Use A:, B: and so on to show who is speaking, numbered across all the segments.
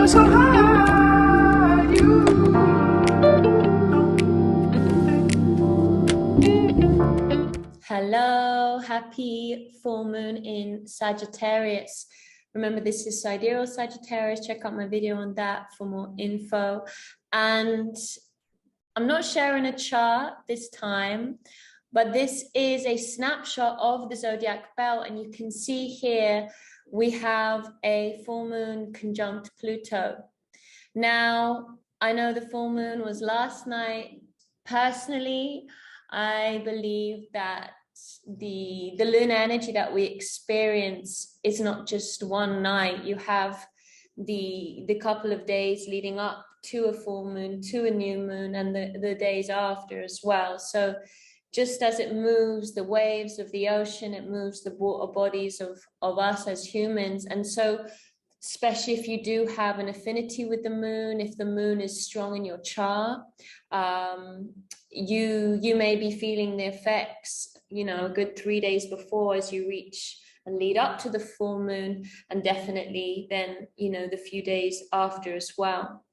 A: so high, you.
B: Hello, happy full moon in Sagittarius. Remember, this is SIDEREAL Sagittarius. Check out my video on that for more info. And I'm not sharing a chart this time, but this is a snapshot of the Zodiac belt. And you can see here, we have a full moon conjunct Pluto. Now, I know the full moon was last night. Personally, I believe that the lunar energy that we experience is not just one night. You have the couple of days leading up to a full moon, to a new moon, and the days after as well. So just as it moves the waves of the ocean, it moves the water bodies of us as humans. And so especially if you do have an affinity with the moon, if the moon is strong in your chart, you may be feeling the effects, a good 3 days before as you reach and lead up to the full moon, and definitely then, the few days after as well.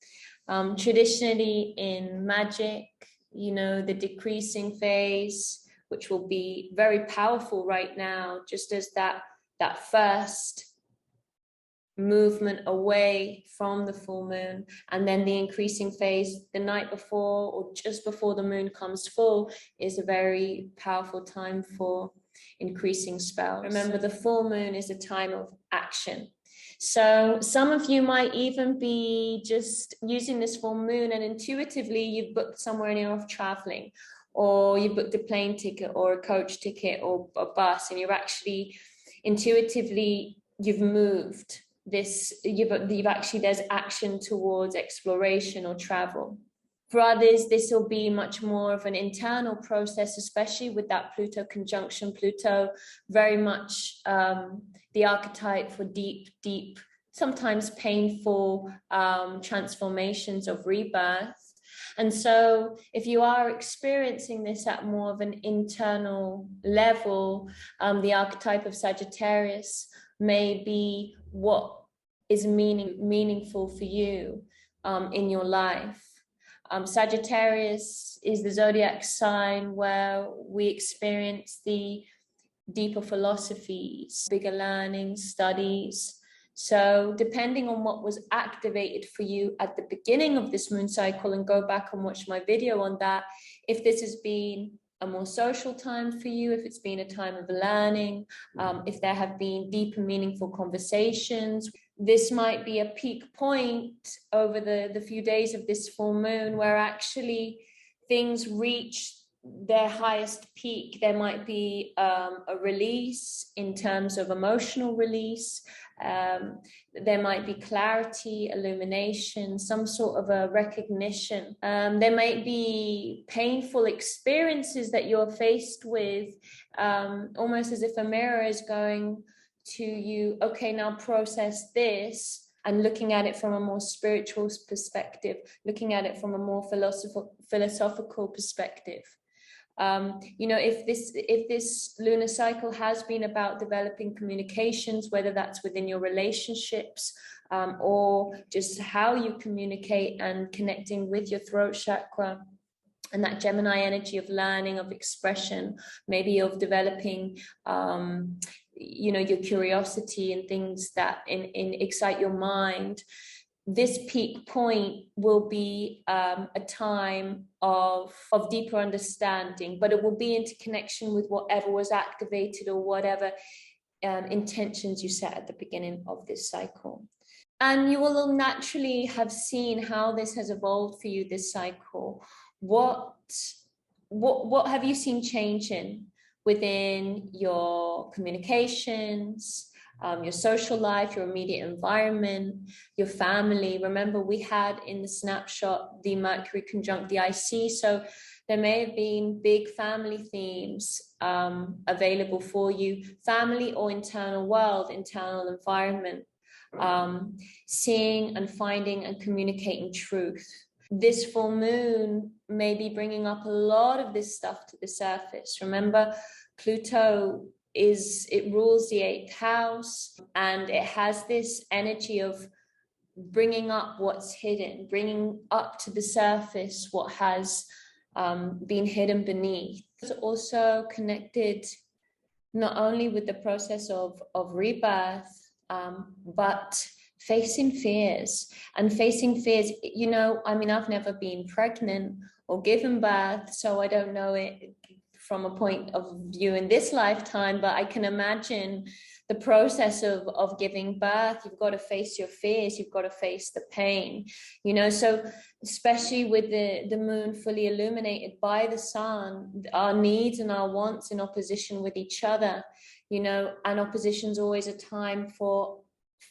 B: Traditionally in magic, the decreasing phase, which will be very powerful right now, just as that first movement away from the full moon, and then the increasing phase the night before or just before the moon comes full is a very powerful time for increasing spells. Remember, the full moon is a time of action. So some of you might even be just using this full moon and intuitively you've booked somewhere and you're off traveling, or you've booked a plane ticket or a coach ticket or a bus, and you're actually intuitively, you've moved this, you've actually, there's action towards exploration or travel. For others, this will be much more of an internal process, especially with that Pluto conjunction. Pluto, very much the archetype for deep, sometimes painful transformations of rebirth. And so if you are experiencing this at more of an internal level, the archetype of Sagittarius may be what is meaningful for you in your life. Sagittarius is the zodiac sign where we experience the deeper philosophies, bigger learning, studies. So depending on what was activated for you at the beginning of this moon cycle, and go back and watch my video on that, if this has been a more social time for you, if it's been a time of learning, if there have been deep and meaningful conversations, this might be a peak point over the few days of this full moon where actually things reach their highest peak. There might be a release in terms of emotional release. There might be clarity, illumination, some sort of a recognition. There might be painful experiences that you're faced with, almost as if a mirror is going to you, okay, now process this, and looking at it from a more spiritual perspective, looking at it from a more philosophical perspective. If this lunar cycle has been about developing communications, whether that's within your relationships, or just how you communicate and connecting with your throat chakra, and that Gemini energy of learning, of expression, maybe of developing your curiosity and things that excite your mind. This peak point will be a time of deeper understanding, but it will be into connection with whatever was activated or whatever intentions you set at the beginning of this cycle. And you will naturally have seen how this has evolved for you this cycle. What have you seen changing within your communications, your social life, your immediate environment, your family? Remember, we had in the snapshot the Mercury conjunct the IC, so there may have been big family themes available for you, family or internal world, internal environment, seeing and finding and communicating truth. This full moon may be bringing up a lot of this stuff to the surface. Remember, Pluto it rules the 8th house, and it has this energy of bringing up what's hidden, bringing up to the surface what has been hidden beneath. It's also connected not only with the process of rebirth, but facing fears. And facing fears, you know, I mean, I've never been pregnant or given birth, so I don't know it from a point of view in this lifetime, but I can imagine the process of giving birth. You've got to face your fears, you've got to face the pain, you know. So especially with the moon fully illuminated by the sun, our needs and our wants in opposition with each other, you know, and opposition is always a time for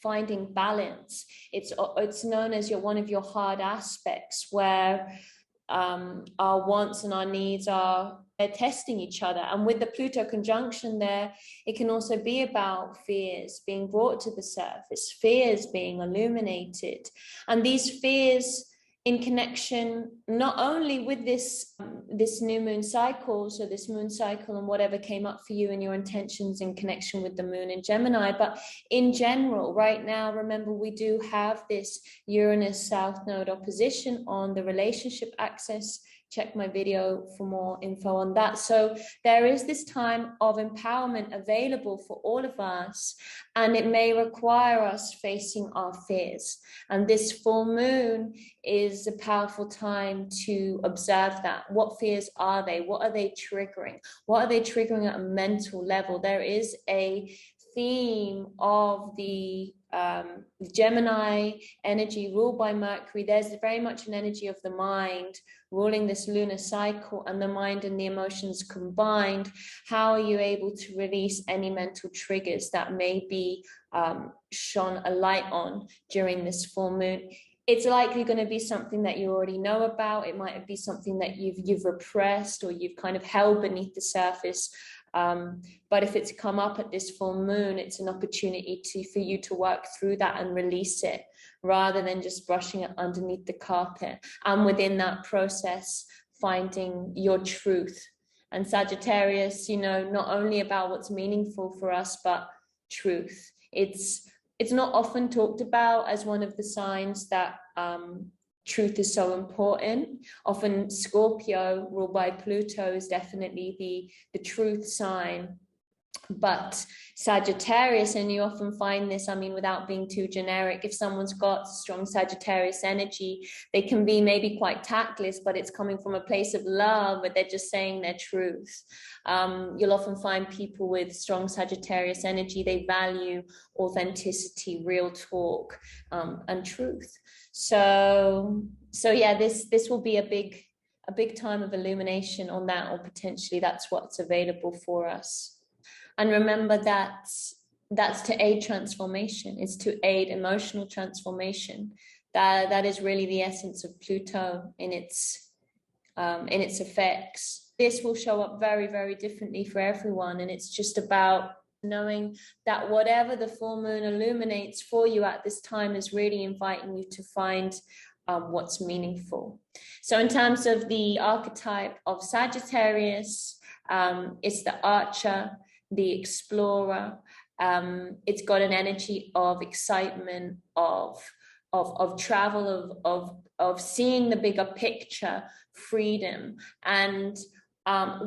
B: finding balance. It's known as one of your hard aspects, where our wants and our needs they're testing each other. And with the Pluto conjunction there, it can also be about fears being brought to the surface, fears being illuminated. And these fears in connection not only with this new moon cycle, so this moon cycle and whatever came up for you and your intentions in connection with the moon in Gemini, but in general, right now, remember, we do have this Uranus South Node opposition on the relationship axis. Check my video for more info on that. So there is this time of empowerment available for all of us, and it may require us facing our fears. And this full moon is a powerful time to observe that. What fears are they? What are they triggering? What are they triggering at a mental level? There is a theme of the Gemini energy ruled by Mercury. There's very much an energy of the mind ruling this lunar cycle, and the mind and the emotions combined. How are you able to release any mental triggers that may be shone a light on during this full moon? It's likely going to be something that you already know about. It might be something that you've repressed or you've kind of held beneath the surface. But if it's come up at this full moon, it's an opportunity for you to work through that and release it, rather than just brushing it underneath the carpet. And within that process, finding your truth. And Sagittarius, you know, not only about what's meaningful for us, but truth. It's not often talked about as one of the signs that truth is so important. Often Scorpio, ruled by Pluto, is definitely the truth sign. But Sagittarius, and you often find this, I mean, without being too generic, if someone's got strong Sagittarius energy, they can be maybe quite tactless, but it's coming from a place of love, but they're just saying their truth. You'll often find people with strong Sagittarius energy, they value authenticity, real talk, and truth. So yeah, this will be a big time of illumination on that, or potentially that's what's available for us. And remember, that's to aid transformation. It's to aid emotional transformation. That is really the essence of Pluto in its effects. This will show up very, very differently for everyone, and it's just about knowing that whatever the full moon illuminates for you at this time is really inviting you to find what's meaningful. So in terms of the archetype of Sagittarius, it's the archer, the explorer. It's got an energy of excitement, of travel, of seeing the bigger picture, freedom. And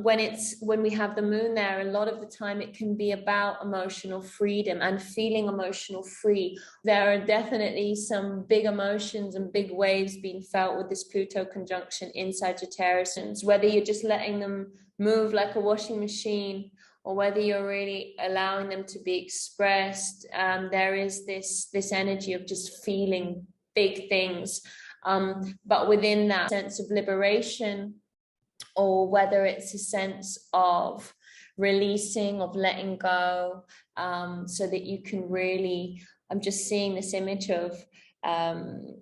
B: when we have the moon there, a lot of the time it can be about emotional freedom and feeling emotional free. There are definitely some big emotions and big waves being felt with this Pluto conjunction in Sagittarius, whether you're just letting them move like a washing machine, or whether you're really allowing them to be expressed. There is this energy of just feeling big things, but within that sense of liberation, or whether it's a sense of releasing, of letting go, so that you can really, I'm just seeing this image of,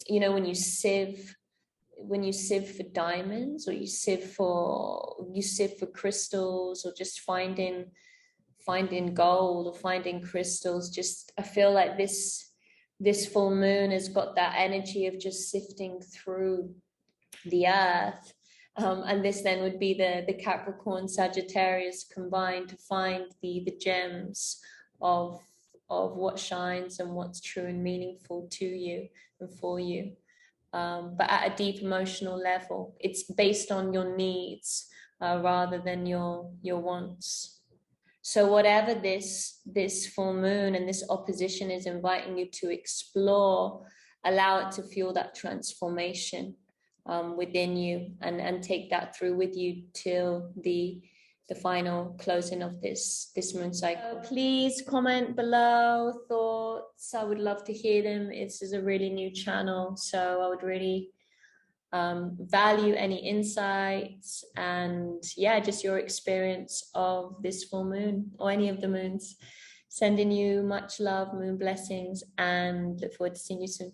B: you know, when you sieve for diamonds, or you sieve for crystals, or just finding gold or finding crystals. Just, I feel like this full moon has got that energy of just sifting through the earth. And this then would be the Capricorn Sagittarius combined to find the gems of what shines and what's true and meaningful to you and for you. But at a deep emotional level, it's based on your needs rather than your wants. So whatever this full moon and this opposition is inviting you to explore, allow it to feel that transformation within you, and take that through with you till the final closing of this moon cycle. Please comment below thoughts. I would love to hear them. This is a really new channel, so I would really value any insights and just your experience of this full moon or any of the moons. Sending you much love, moon blessings, and look forward to seeing you soon.